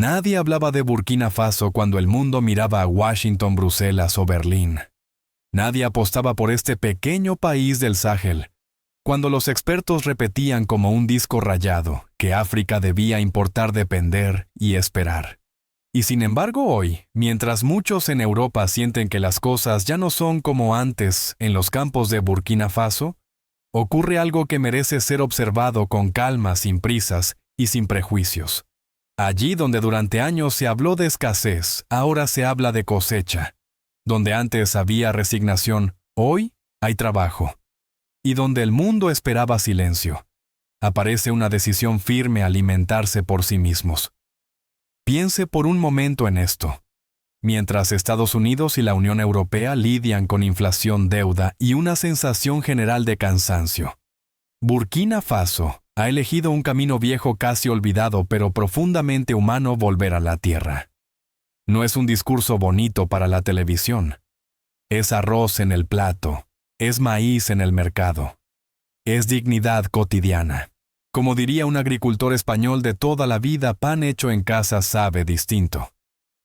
Nadie hablaba de Burkina Faso cuando el mundo miraba a Washington, Bruselas o Berlín. Nadie apostaba por este pequeño país del Sahel, cuando los expertos repetían como un disco rayado que África debía importar, depender y esperar. Y sin embargo hoy, mientras muchos en Europa sienten que las cosas ya no son como antes en los campos de Burkina Faso, ocurre algo que merece ser observado con calma, sin prisas y sin prejuicios. Allí donde durante años se habló de escasez, ahora se habla de cosecha. Donde antes había resignación, hoy hay trabajo. Y donde el mundo esperaba silencio, aparece una decisión firme a alimentarse por sí mismos. Piense por un momento en esto. Mientras Estados Unidos y la Unión Europea lidian con inflación, deuda y una sensación general de cansancio, Burkina Faso ha elegido un camino viejo casi olvidado pero profundamente humano: volver a la tierra. No es un discurso bonito para la televisión. Es arroz en el plato, es maíz en el mercado. Es dignidad cotidiana. Como diría un agricultor español de toda la vida, pan hecho en casa sabe distinto.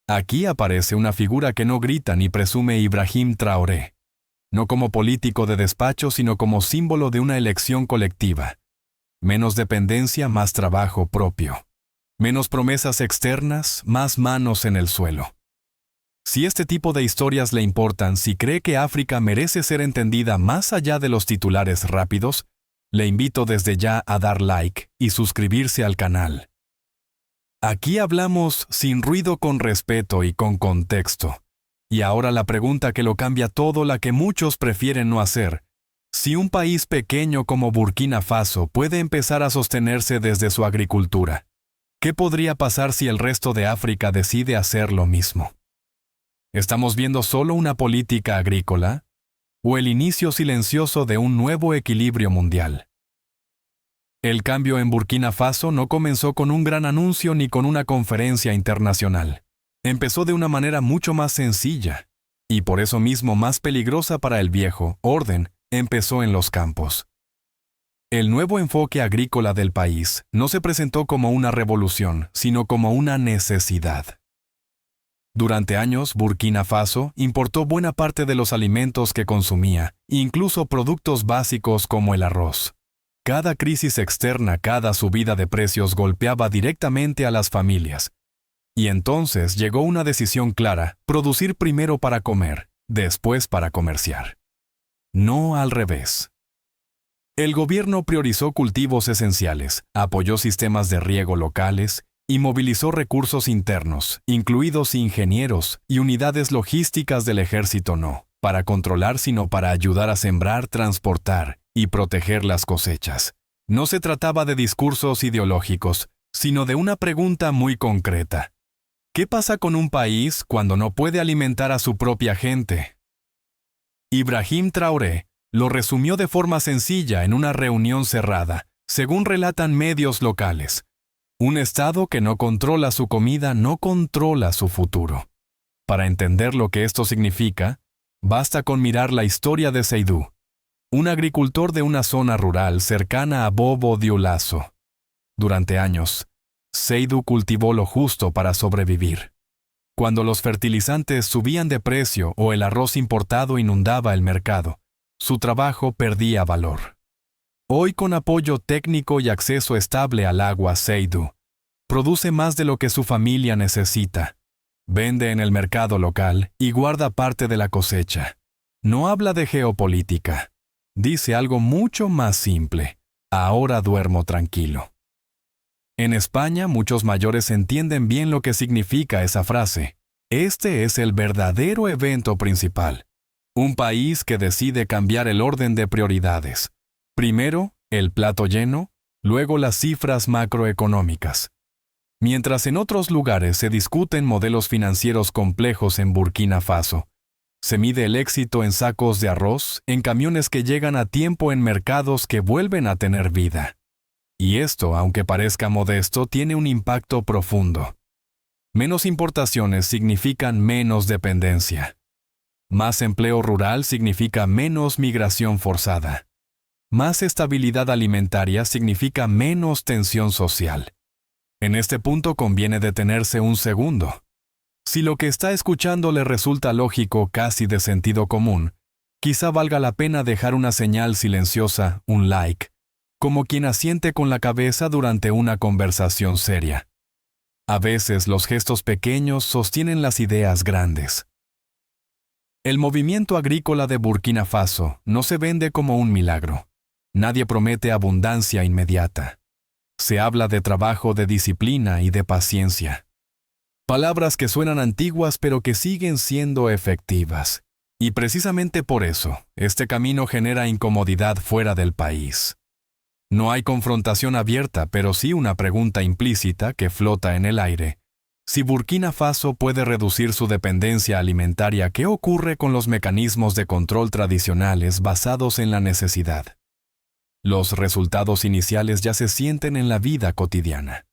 Aquí aparece una figura que no grita ni presume: Ibrahim Traoré. No como político de despacho, sino como símbolo de una elección colectiva. Menos dependencia, más trabajo propio. Menos promesas externas, más manos en el suelo. Si este tipo de historias le importan, si cree que África merece ser entendida más allá de los titulares rápidos, le invito desde ya a dar like y suscribirse al canal. Aquí hablamos sin ruido, con respeto y con contexto. Y ahora la pregunta que lo cambia todo, la que muchos prefieren no hacer: si un país pequeño como Burkina Faso puede empezar a sostenerse desde su agricultura, ¿qué podría pasar si el resto de África decide hacer lo mismo? ¿Estamos viendo solo una política agrícola? ¿O el inicio silencioso de un nuevo equilibrio mundial? El cambio en Burkina Faso no comenzó con un gran anuncio ni con una conferencia internacional. Empezó de una manera mucho más sencilla, y por eso mismo más peligrosa para el viejo orden. Empezó en los campos. El nuevo enfoque agrícola del país no se presentó como una revolución, sino como una necesidad. Durante años, Burkina Faso importó buena parte de los alimentos que consumía, incluso productos básicos como el arroz. Cada crisis externa, cada subida de precios golpeaba directamente a las familias. Y entonces llegó una decisión clara: producir primero para comer, después para comerciar. No al revés. El gobierno priorizó cultivos esenciales, apoyó sistemas de riego locales y movilizó recursos internos, incluidos ingenieros y unidades logísticas del ejército, no para controlar, sino para ayudar a sembrar, transportar y proteger las cosechas. No se trataba de discursos ideológicos, sino de una pregunta muy concreta: ¿qué pasa con un país cuando no puede alimentar a su propia gente? Ibrahim Traoré lo resumió de forma sencilla en una reunión cerrada, según relatan medios locales. Un Estado que no controla su comida no controla su futuro. Para entender lo que esto significa, basta con mirar la historia de Seydou, un agricultor de una zona rural cercana a Bobo Dioulasso. Durante años, Seydou cultivó lo justo para sobrevivir. Cuando los fertilizantes subían de precio o el arroz importado inundaba el mercado, su trabajo perdía valor. Hoy, con apoyo técnico y acceso estable al agua, Seydou produce más de lo que su familia necesita. Vende en el mercado local y guarda parte de la cosecha. No habla de geopolítica. Dice algo mucho más simple: ahora duermo tranquilo. En España, muchos mayores entienden bien lo que significa esa frase. Este es el verdadero evento principal. Un país que decide cambiar el orden de prioridades. Primero, el plato lleno, luego las cifras macroeconómicas. Mientras en otros lugares se discuten modelos financieros complejos, en Burkina Faso se mide el éxito en sacos de arroz, en camiones que llegan a tiempo, en mercados que vuelven a tener vida. Y esto, aunque parezca modesto, tiene un impacto profundo. Menos importaciones significan menos dependencia. Más empleo rural significa menos migración forzada. Más estabilidad alimentaria significa menos tensión social. En este punto conviene detenerse un segundo. Si lo que está escuchando le resulta lógico, casi de sentido común, quizá valga la pena dejar una señal silenciosa, un like, como quien asiente con la cabeza durante una conversación seria. A veces los gestos pequeños sostienen las ideas grandes. El movimiento agrícola de Burkina Faso no se vende como un milagro. Nadie promete abundancia inmediata. Se habla de trabajo, de disciplina y de paciencia. Palabras que suenan antiguas pero que siguen siendo efectivas. Y precisamente por eso, este camino genera incomodidad fuera del país. No hay confrontación abierta, pero sí una pregunta implícita que flota en el aire. Si Burkina Faso puede reducir su dependencia alimentaria, ¿qué ocurre con los mecanismos de control tradicionales basados en la necesidad? Los resultados iniciales ya se sienten en la vida cotidiana.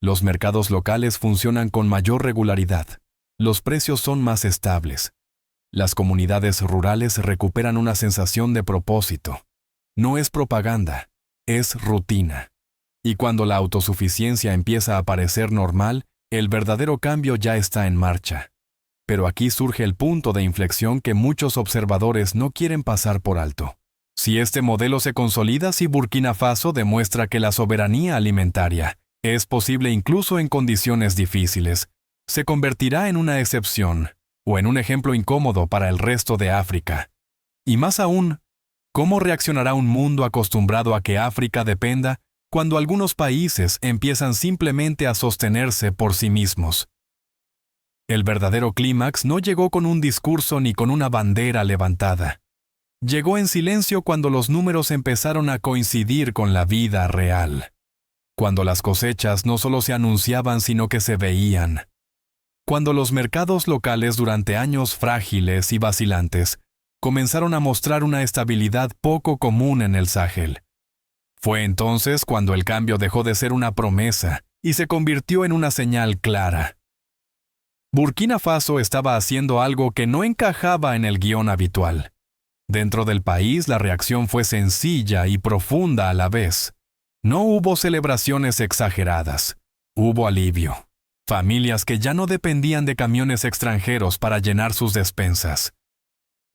Los mercados locales funcionan con mayor regularidad. Los precios son más estables. Las comunidades rurales recuperan una sensación de propósito. No es propaganda, es rutina. Y cuando la autosuficiencia empieza a parecer normal, el verdadero cambio ya está en marcha. Pero aquí surge el punto de inflexión que muchos observadores no quieren pasar por alto. Si este modelo se consolida, si Burkina Faso demuestra que la soberanía alimentaria es posible incluso en condiciones difíciles, se convertirá en una excepción o en un ejemplo incómodo para el resto de África. Y más aún, ¿cómo reaccionará un mundo acostumbrado a que África dependa cuando algunos países empiezan simplemente a sostenerse por sí mismos? El verdadero clímax no llegó con un discurso ni con una bandera levantada. Llegó en silencio cuando los números empezaron a coincidir con la vida real. Cuando las cosechas no solo se anunciaban sino que se veían. Cuando los mercados locales durante años frágiles y vacilantes comenzaron a mostrar una estabilidad poco común en el Sahel. Fue entonces cuando el cambio dejó de ser una promesa y se convirtió en una señal clara. Burkina Faso estaba haciendo algo que no encajaba en el guión habitual. Dentro del país la reacción fue sencilla y profunda a la vez. No hubo celebraciones exageradas. Hubo alivio. Familias que ya no dependían de camiones extranjeros para llenar sus despensas.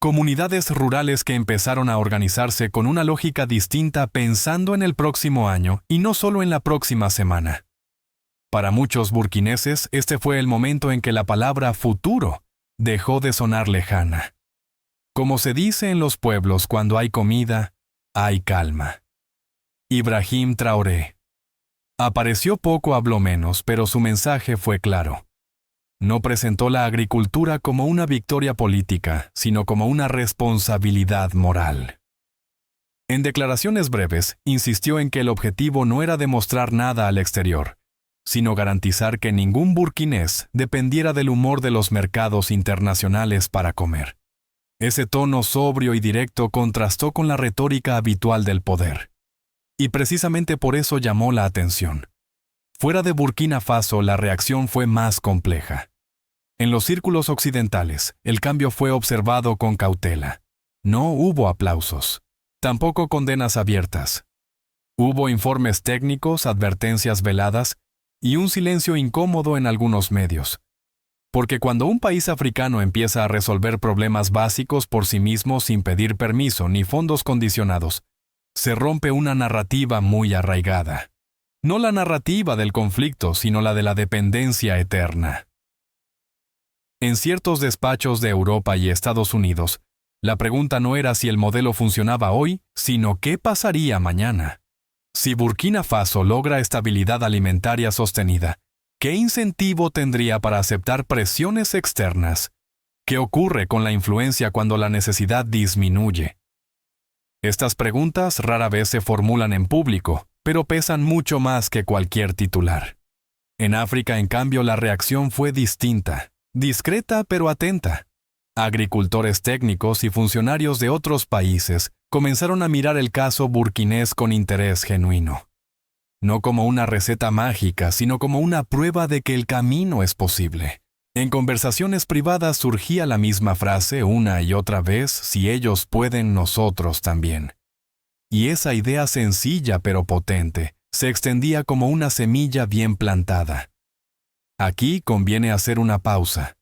Comunidades rurales que empezaron a organizarse con una lógica distinta pensando en el próximo año y no solo en la próxima semana. Para muchos burkineses, este fue el momento en que la palabra futuro dejó de sonar lejana. Como se dice en los pueblos, cuando hay comida, hay calma. Ibrahim Traoré. Apareció poco, habló menos, pero su mensaje fue claro. No presentó la agricultura como una victoria política, sino como una responsabilidad moral. En declaraciones breves, insistió en que el objetivo no era demostrar nada al exterior, sino garantizar que ningún burkinés dependiera del humor de los mercados internacionales para comer. Ese tono sobrio y directo contrastó con la retórica habitual del poder. Y precisamente por eso llamó la atención. Fuera de Burkina Faso, la reacción fue más compleja. En los círculos occidentales, el cambio fue observado con cautela. No hubo aplausos, tampoco condenas abiertas. Hubo informes técnicos, advertencias veladas y un silencio incómodo en algunos medios. Porque cuando un país africano empieza a resolver problemas básicos por sí mismo sin pedir permiso ni fondos condicionados, se rompe una narrativa muy arraigada. No la narrativa del conflicto, sino la de la dependencia eterna. En ciertos despachos de Europa y Estados Unidos, la pregunta no era si el modelo funcionaba hoy, sino qué pasaría mañana. Si Burkina Faso logra estabilidad alimentaria sostenida, ¿qué incentivo tendría para aceptar presiones externas? ¿Qué ocurre con la influencia cuando la necesidad disminuye? Estas preguntas rara vez se formulan en público, pero pesan mucho más que cualquier titular. En África, en cambio, la reacción fue distinta, discreta pero atenta. Agricultores técnicos y funcionarios de otros países comenzaron a mirar el caso burkinés con interés genuino. No como una receta mágica, sino como una prueba de que el camino es posible. En conversaciones privadas surgía la misma frase una y otra vez: si ellos pueden, nosotros también. Y esa idea sencilla pero potente se extendía como una semilla bien plantada. Aquí conviene hacer una pausa.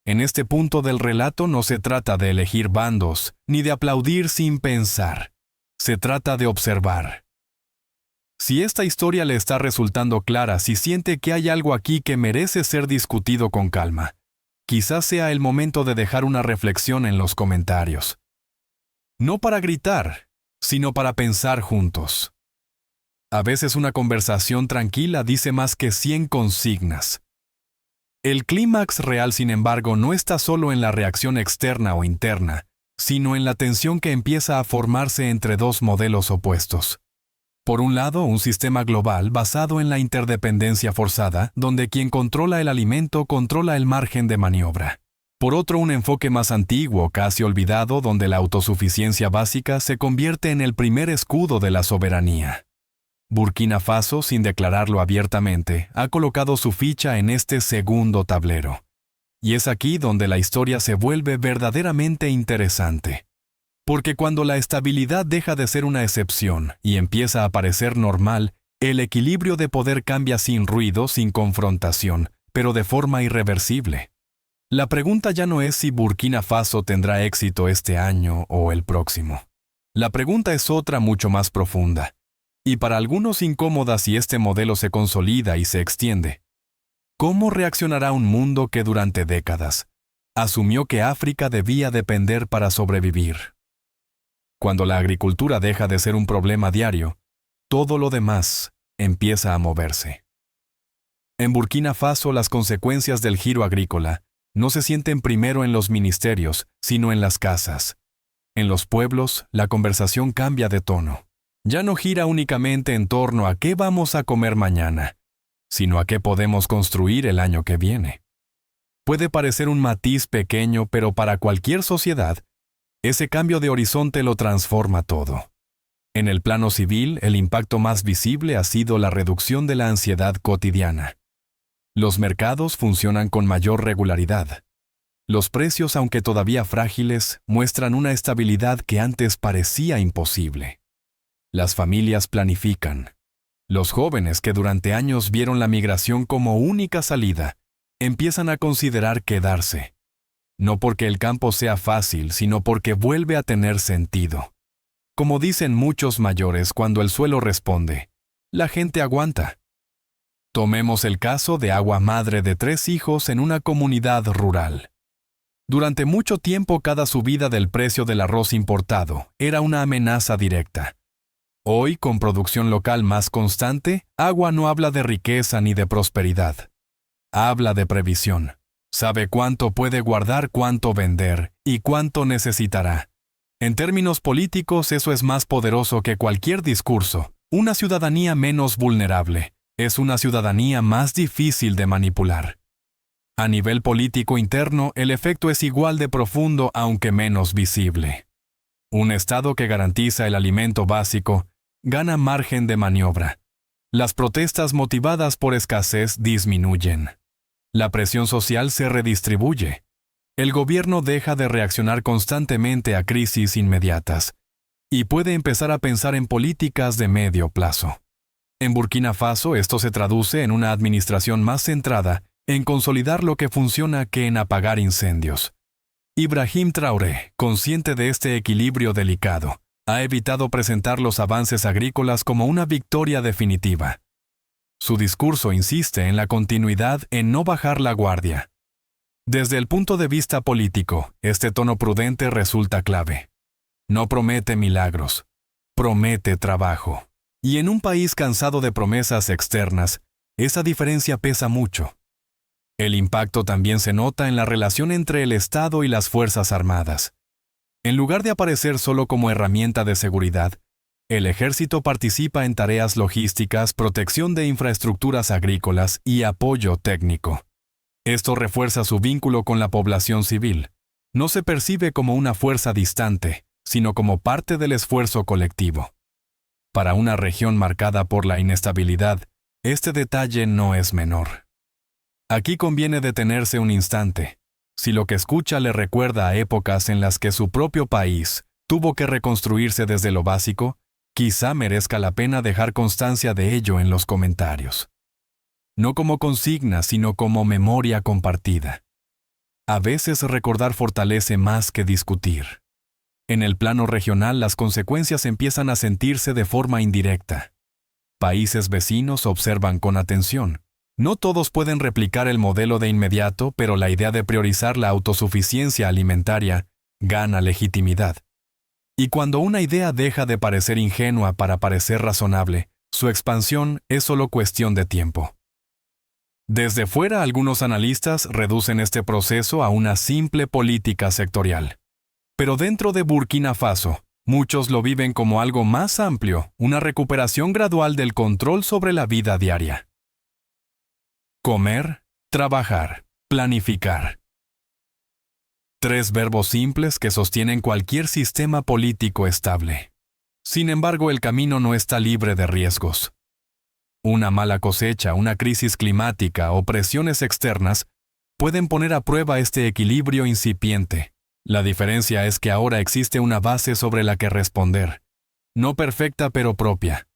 En este punto del relato no se trata de elegir bandos, ni de aplaudir sin pensar. Se trata de observar. Si esta historia le está resultando clara, si siente que hay algo aquí que merece ser discutido con calma, quizás sea el momento de dejar una reflexión en los comentarios. No para gritar, sino para pensar juntos. A veces una conversación tranquila dice más que 100 consignas. El clímax real, sin embargo, no está solo en la reacción externa o interna, sino en la tensión que empieza a formarse entre dos modelos opuestos. Por un lado, un sistema global basado en la interdependencia forzada, donde quien controla el alimento controla el margen de maniobra. Por otro, un enfoque más antiguo, casi olvidado, donde la autosuficiencia básica se convierte en el primer escudo de la soberanía. Burkina Faso, sin declararlo abiertamente, ha colocado su ficha en este segundo tablero. Y es aquí donde la historia se vuelve verdaderamente interesante. Porque cuando la estabilidad deja de ser una excepción y empieza a parecer normal, el equilibrio de poder cambia sin ruido, sin confrontación, pero de forma irreversible. La pregunta ya no es si Burkina Faso tendrá éxito este año o el próximo. La pregunta es otra mucho más profunda. Y para algunos incómoda si este modelo se consolida y se extiende. ¿Cómo reaccionará un mundo que durante décadas asumió que África debía depender para sobrevivir? Cuando la agricultura deja de ser un problema diario, todo lo demás empieza a moverse. En Burkina Faso, las consecuencias del giro agrícola no se sienten primero en los ministerios, sino en las casas. En los pueblos, la conversación cambia de tono. Ya no gira únicamente en torno a qué vamos a comer mañana, sino a qué podemos construir el año que viene. Puede parecer un matiz pequeño, pero para cualquier sociedad, ese cambio de horizonte lo transforma todo. En el plano civil, el impacto más visible ha sido la reducción de la ansiedad cotidiana. Los mercados funcionan con mayor regularidad. Los precios, aunque todavía frágiles, muestran una estabilidad que antes parecía imposible. Las familias planifican. Los jóvenes que durante años vieron la migración como única salida, empiezan a considerar quedarse. No porque el campo sea fácil, sino porque vuelve a tener sentido. Como dicen muchos mayores cuando el suelo responde, la gente aguanta. Tomemos el caso de Agua madre de 3 hijos en una comunidad rural. Durante mucho tiempo cada subida del precio del arroz importado era una amenaza directa. Hoy, con producción local más constante, Agua no habla de riqueza ni de prosperidad. Habla de previsión. Sabe cuánto puede guardar, cuánto vender y cuánto necesitará. En términos políticos, eso es más poderoso que cualquier discurso. Una ciudadanía menos vulnerable es una ciudadanía más difícil de manipular. A nivel político interno, el efecto es igual de profundo, aunque menos visible. Un Estado que garantiza el alimento básico gana margen de maniobra. Las protestas motivadas por escasez disminuyen. La presión social se redistribuye. El gobierno deja de reaccionar constantemente a crisis inmediatas y puede empezar a pensar en políticas de medio plazo. En Burkina Faso, esto se traduce en una administración más centrada en consolidar lo que funciona que en apagar incendios. Ibrahim Traoré, consciente de este equilibrio delicado, ha evitado presentar los avances agrícolas como una victoria definitiva. Su discurso insiste en la continuidad, en no bajar la guardia. Desde el punto de vista político, este tono prudente resulta clave. No promete milagros, promete trabajo. Y en un país cansado de promesas externas, esa diferencia pesa mucho. El impacto también se nota en la relación entre el Estado y las Fuerzas Armadas. En lugar de aparecer solo como herramienta de seguridad, el ejército participa en tareas logísticas, protección de infraestructuras agrícolas y apoyo técnico. Esto refuerza su vínculo con la población civil. No se percibe como una fuerza distante, sino como parte del esfuerzo colectivo. Para una región marcada por la inestabilidad, este detalle no es menor. Aquí conviene detenerse un instante. Si lo que escucha le recuerda a épocas en las que su propio país tuvo que reconstruirse desde lo básico, quizá merezca la pena dejar constancia de ello en los comentarios. No como consigna, sino como memoria compartida. A veces recordar fortalece más que discutir. En el plano regional, las consecuencias empiezan a sentirse de forma indirecta. Países vecinos observan con atención. No todos pueden replicar el modelo de inmediato, pero la idea de priorizar la autosuficiencia alimentaria gana legitimidad. Y cuando una idea deja de parecer ingenua para parecer razonable, su expansión es solo cuestión de tiempo. Desde fuera, algunos analistas reducen este proceso a una simple política sectorial. Pero dentro de Burkina Faso, muchos lo viven como algo más amplio, una recuperación gradual del control sobre la vida diaria. Comer, trabajar, planificar. 3 verbos simples que sostienen cualquier sistema político estable. Sin embargo, el camino no está libre de riesgos. Una mala cosecha, una crisis climática o presiones externas pueden poner a prueba este equilibrio incipiente. La diferencia es que ahora existe una base sobre la que responder, no perfecta pero propia.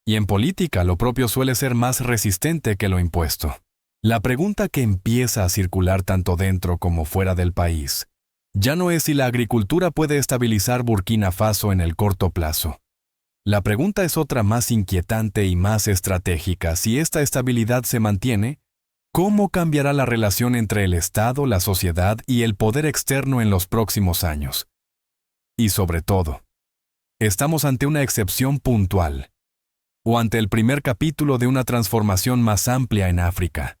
Y en política lo propio suele ser más resistente que lo impuesto. La pregunta que empieza a circular tanto dentro como fuera del país ya no es si la agricultura puede estabilizar Burkina Faso en el corto plazo. La pregunta es otra más inquietante y más estratégica. Si esta estabilidad se mantiene, ¿cómo cambiará la relación entre el Estado, la sociedad y el poder externo en los próximos años? Y sobre todo, ¿estamos ante una excepción puntual o ante el primer capítulo de una transformación más amplia en África?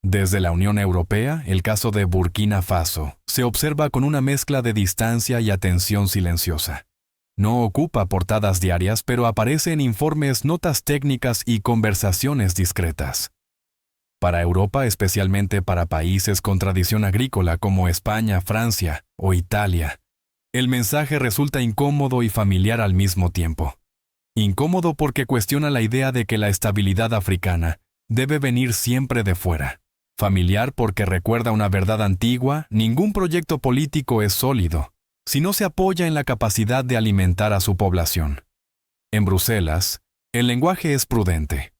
Desde la Unión Europea, el caso de Burkina Faso se observa con una mezcla de distancia y atención silenciosa. No ocupa portadas diarias, pero aparece en informes, notas técnicas y conversaciones discretas. Para Europa, especialmente para países con tradición agrícola como España, Francia o Italia, el mensaje resulta incómodo y familiar al mismo tiempo. Incómodo porque cuestiona la idea de que la estabilidad africana debe venir siempre de fuera. Familiar porque recuerda una verdad antigua: ningún proyecto político es sólido si no se apoya en la capacidad de alimentar a su población. En Bruselas, el lenguaje es prudente.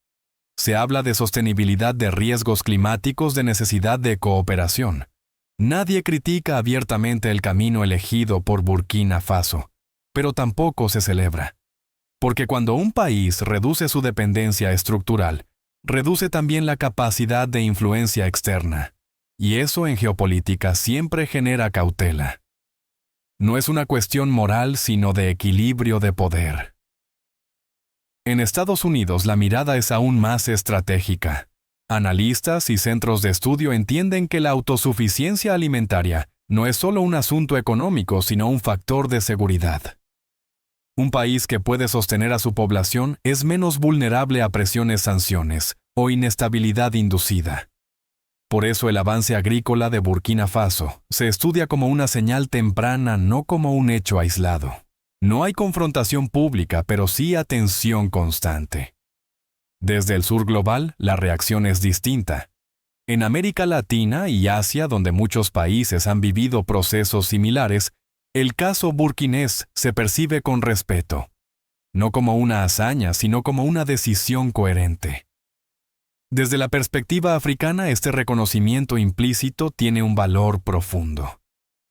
Se habla de sostenibilidad, de riesgos climáticos, de necesidad de cooperación. Nadie critica abiertamente el camino elegido por Burkina Faso, pero tampoco se celebra. Porque cuando un país reduce su dependencia estructural, reduce también la capacidad de influencia externa. Y eso en geopolítica siempre genera cautela. No es una cuestión moral, sino de equilibrio de poder. En Estados Unidos la mirada es aún más estratégica. Analistas y centros de estudio entienden que la autosuficiencia alimentaria no es solo un asunto económico, sino un factor de seguridad. Un país que puede sostener a su población es menos vulnerable a presiones, sanciones o inestabilidad inducida. Por eso el avance agrícola de Burkina Faso se estudia como una señal temprana, no como un hecho aislado. No hay confrontación pública, pero sí atención constante. Desde el sur global, la reacción es distinta. En América Latina y Asia, donde muchos países han vivido procesos similares, el caso burkinés se percibe con respeto, no como una hazaña, sino como una decisión coherente. Desde la perspectiva africana, este reconocimiento implícito tiene un valor profundo.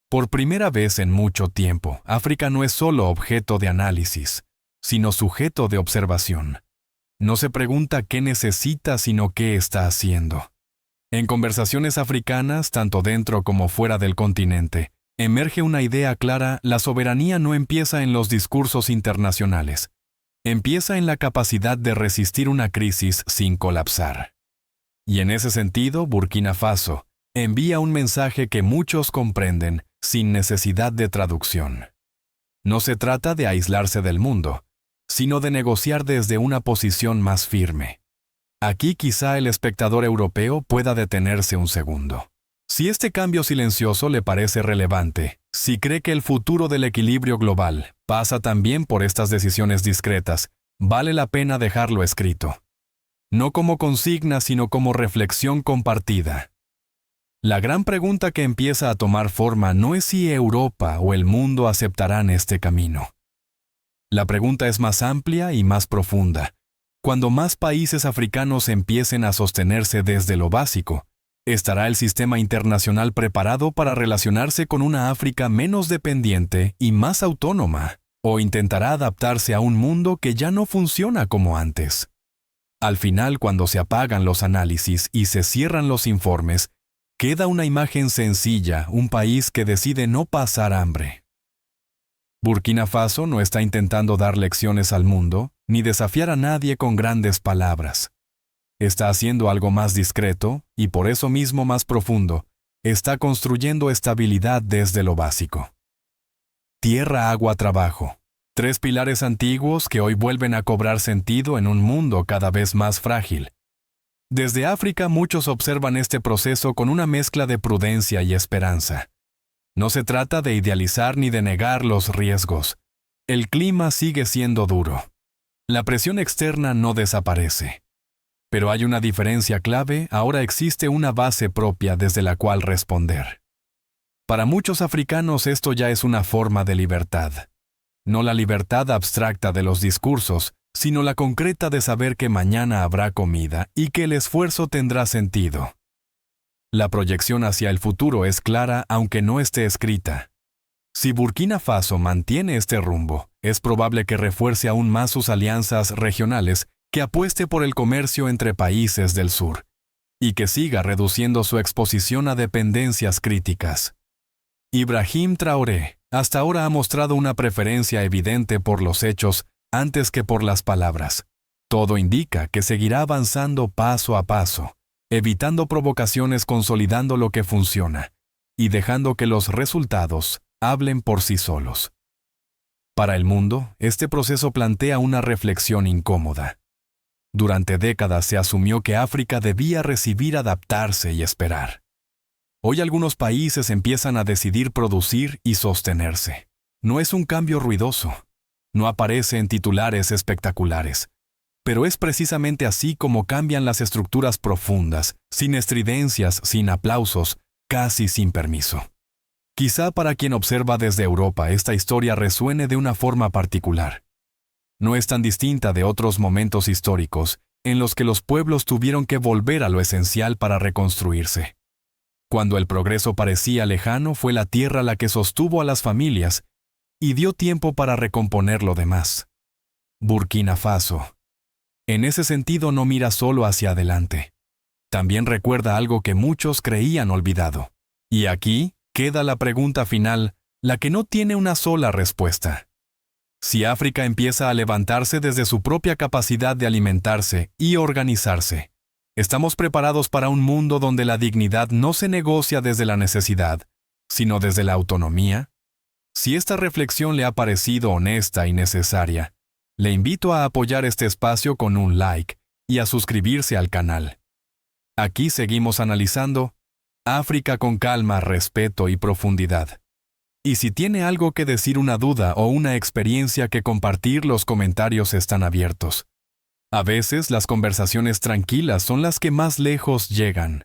Por primera vez en mucho tiempo, África no es solo objeto de análisis, sino sujeto de observación. No se pregunta qué necesita, sino qué está haciendo. En conversaciones africanas, tanto dentro como fuera del continente, emerge una idea clara: la soberanía no empieza en los discursos internacionales. Empieza en la capacidad de resistir una crisis sin colapsar. Y en ese sentido, Burkina Faso envía un mensaje que muchos comprenden sin necesidad de traducción. No se trata de aislarse del mundo, sino de negociar desde una posición más firme. Aquí quizá el espectador europeo pueda detenerse un segundo. Si este cambio silencioso le parece relevante, si cree que el futuro del equilibrio global pasa también por estas decisiones discretas, vale la pena dejarlo escrito. No como consigna, sino como reflexión compartida. La gran pregunta que empieza a tomar forma no es si Europa o el mundo aceptarán este camino. La pregunta es más amplia y más profunda. Cuando más países africanos empiecen a sostenerse desde lo básico, ¿estará el sistema internacional preparado para relacionarse con una África menos dependiente y más autónoma? ¿O intentará adaptarse a un mundo que ya no funciona como antes? Al final, cuando se apagan los análisis y se cierran los informes, queda una imagen sencilla, un país que decide no pasar hambre. Burkina Faso no está intentando dar lecciones al mundo, ni desafiar a nadie con grandes palabras. Está haciendo algo más discreto, y por eso mismo más profundo. Está construyendo estabilidad desde lo básico. Tierra, agua, trabajo. 3 pilares antiguos que hoy vuelven a cobrar sentido en un mundo cada vez más frágil. Desde África muchos observan este proceso con una mezcla de prudencia y esperanza. No se trata de idealizar ni de negar los riesgos. El clima sigue siendo duro. La presión externa no desaparece. Pero hay una diferencia clave: ahora existe una base propia desde la cual responder. Para muchos africanos esto ya es una forma de libertad. No la libertad abstracta de los discursos, sino la concreta de saber que mañana habrá comida y que el esfuerzo tendrá sentido. La proyección hacia el futuro es clara aunque no esté escrita. Si Burkina Faso mantiene este rumbo, es probable que refuerce aún más sus alianzas regionales, que apueste por el comercio entre países del sur, y que siga reduciendo su exposición a dependencias críticas. Ibrahim Traoré hasta ahora ha mostrado una preferencia evidente por los hechos antes que por las palabras. Todo indica que seguirá avanzando paso a paso, evitando provocaciones, consolidando lo que funciona, y dejando que los resultados hablen por sí solos. Para el mundo, este proceso plantea una reflexión incómoda. Durante décadas se asumió que África debía recibir, adaptarse y esperar. Hoy algunos países empiezan a decidir producir y sostenerse. No es un cambio ruidoso. No aparece en titulares espectaculares. Pero es precisamente así como cambian las estructuras profundas, sin estridencias, sin aplausos, casi sin permiso. Quizá para quien observa desde Europa esta historia resuene de una forma particular. No es tan distinta de otros momentos históricos en los que los pueblos tuvieron que volver a lo esencial para reconstruirse. Cuando el progreso parecía lejano, fue la tierra la que sostuvo a las familias y dio tiempo para recomponer lo demás. Burkina Faso, en ese sentido, no mira solo hacia adelante. También recuerda algo que muchos creían olvidado. Y aquí queda la pregunta final, la que no tiene una sola respuesta. Si África empieza a levantarse desde su propia capacidad de alimentarse y organizarse, ¿estamos preparados para un mundo donde la dignidad no se negocia desde la necesidad, sino desde la autonomía? Si esta reflexión le ha parecido honesta y necesaria, le invito a apoyar este espacio con un like y a suscribirse al canal. Aquí seguimos analizando África con calma, respeto y profundidad. Y si tiene algo que decir, una duda o una experiencia que compartir, los comentarios están abiertos. A veces las conversaciones tranquilas son las que más lejos llegan.